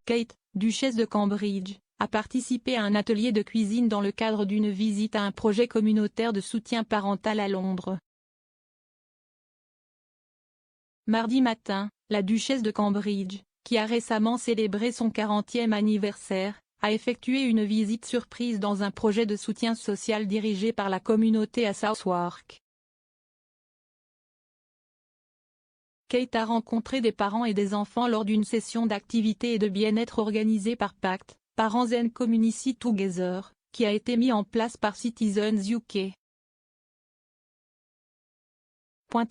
Kate, duchesse de Cambridge, a participé à un atelier de cuisine dans le cadre d'une visite à un projet communautaire de soutien parental à Londres. Mardi matin, la duchesse de Cambridge, qui a récemment célébré son 40e anniversaire, a effectué une visite surprise dans un projet de soutien social dirigé par la communauté à Southwark. Kate a rencontré des parents et des enfants lors d'une session d'activité et de bien-être organisée par Pact, Parents and Community Together, qui a été mis en place par Citizens UK.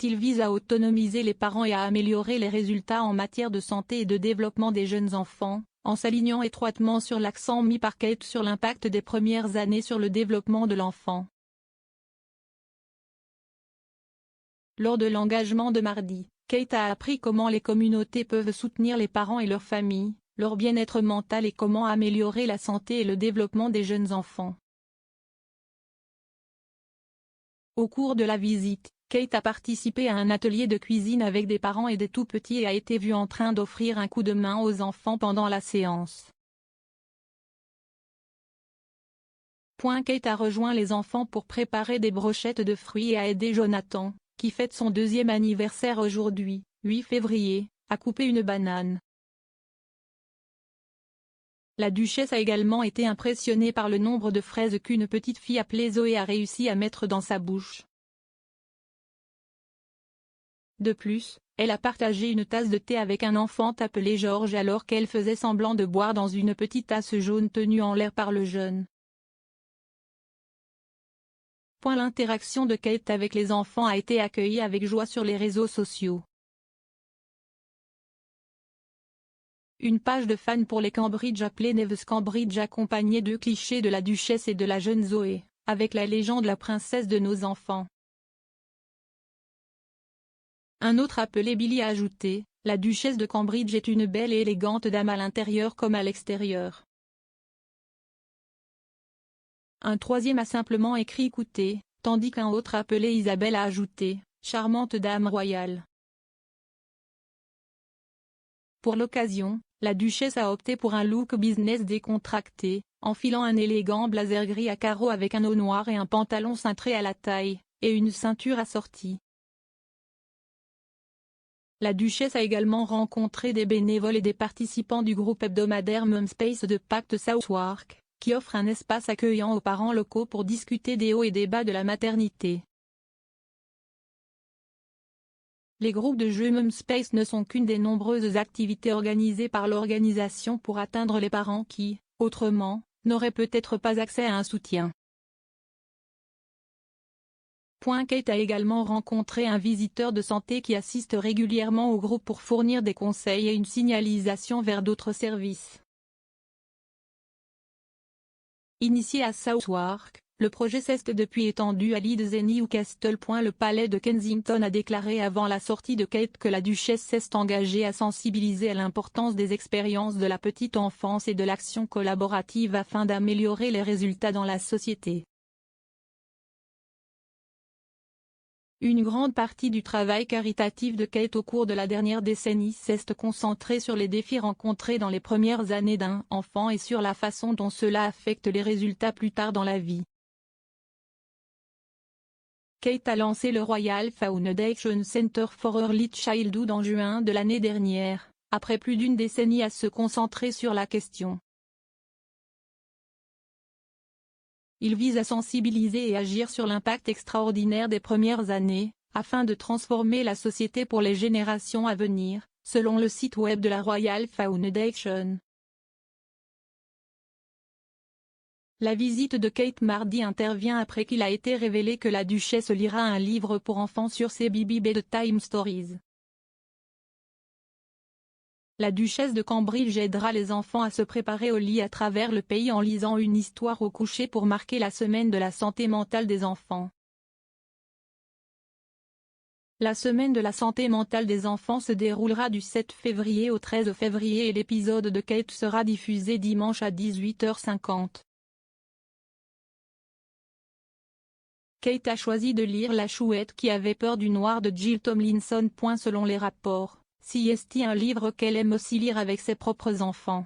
Il vise à autonomiser les parents et à améliorer les résultats en matière de santé et de développement des jeunes enfants, en s'alignant étroitement sur l'accent mis par Kate sur l'impact des premières années sur le développement de l'enfant. Lors de l'engagement de mardi, Kate a appris comment les communautés peuvent soutenir les parents et leurs familles, leur bien-être mental et comment améliorer la santé et le développement des jeunes enfants. Au cours de la visite, Kate a participé à un atelier de cuisine avec des parents et des tout-petits et a été vue en train d'offrir un coup de main aux enfants pendant la séance. Kate a rejoint les enfants pour préparer des brochettes de fruits et a aidé Jonathan, qui fête son 2e anniversaire aujourd'hui, 8 février, à couper une banane. La duchesse a également été impressionnée par le nombre de fraises qu'une petite fille appelée Zoé a réussi à mettre dans sa bouche. De plus, elle a partagé une tasse de thé avec un enfant appelé George alors qu'elle faisait semblant de boire dans une petite tasse jaune tenue en l'air par le jeune. L'interaction de Kate avec les enfants a été accueillie avec joie sur les réseaux sociaux. Une page de fans pour les Cambridge appelée Neves Cambridge accompagnée de clichés de la duchesse et de la jeune Zoé, avec la légende la princesse de nos enfants. Un autre appelé Billy a ajouté, la duchesse de Cambridge est une belle et élégante dame à l'intérieur comme à l'extérieur. Un troisième a simplement écrit écoutez, tandis qu'un autre appelé Isabelle a ajouté, charmante dame royale. Pour l'occasion, la duchesse a opté pour un look business décontracté, enfilant un élégant blazer gris à carreaux avec un haut noir et un pantalon cintré à la taille, et une ceinture assortie. La duchesse a également rencontré des bénévoles et des participants du groupe hebdomadaire Mumspace de Pact Southwark, qui offre un espace accueillant aux parents locaux pour discuter des hauts et des bas de la maternité. Les groupes de jeux Mumspace ne sont qu'une des nombreuses activités organisées par l'organisation pour atteindre les parents qui, autrement, n'auraient peut-être pas accès à un soutien. Kate a également rencontré un visiteur de santé qui assiste régulièrement au groupe pour fournir des conseils et une signalisation vers d'autres services. Initié à Southwark, le projet s'est depuis étendu à Leeds et Newcastle. Le palais de Kensington a déclaré avant la sortie de Kate que la duchesse s'est engagée à sensibiliser à l'importance des expériences de la petite enfance et de l'action collaborative afin d'améliorer les résultats dans la société. Une grande partie du travail caritatif de Kate au cours de la dernière décennie s'est concentrée sur les défis rencontrés dans les premières années d'un enfant et sur la façon dont cela affecte les résultats plus tard dans la vie. Kate a lancé le Royal Foundation Center for Early Childhood en juin de l'année dernière, après plus d'une décennie à se concentrer sur la question. Il vise à sensibiliser et agir sur l'impact extraordinaire des premières années, afin de transformer la société pour les générations à venir, selon le site web de la Royal Foundation. La visite de Kate mardi intervient après qu'il a été révélé que la duchesse lira un livre pour enfants sur ses baby bedtime stories. La duchesse de Cambridge aidera les enfants à se préparer au lit à travers le pays en lisant une histoire au coucher pour marquer la semaine de la santé mentale des enfants. La semaine de la santé mentale des enfants se déroulera du 7 février au 13 février et l'épisode de Kate sera diffusé dimanche à 18h50. Kate a choisi de lire La chouette qui avait peur du noir de Jill Tomlinson. Selon les rapports, c'est un livre qu'elle aime aussi lire avec ses propres enfants.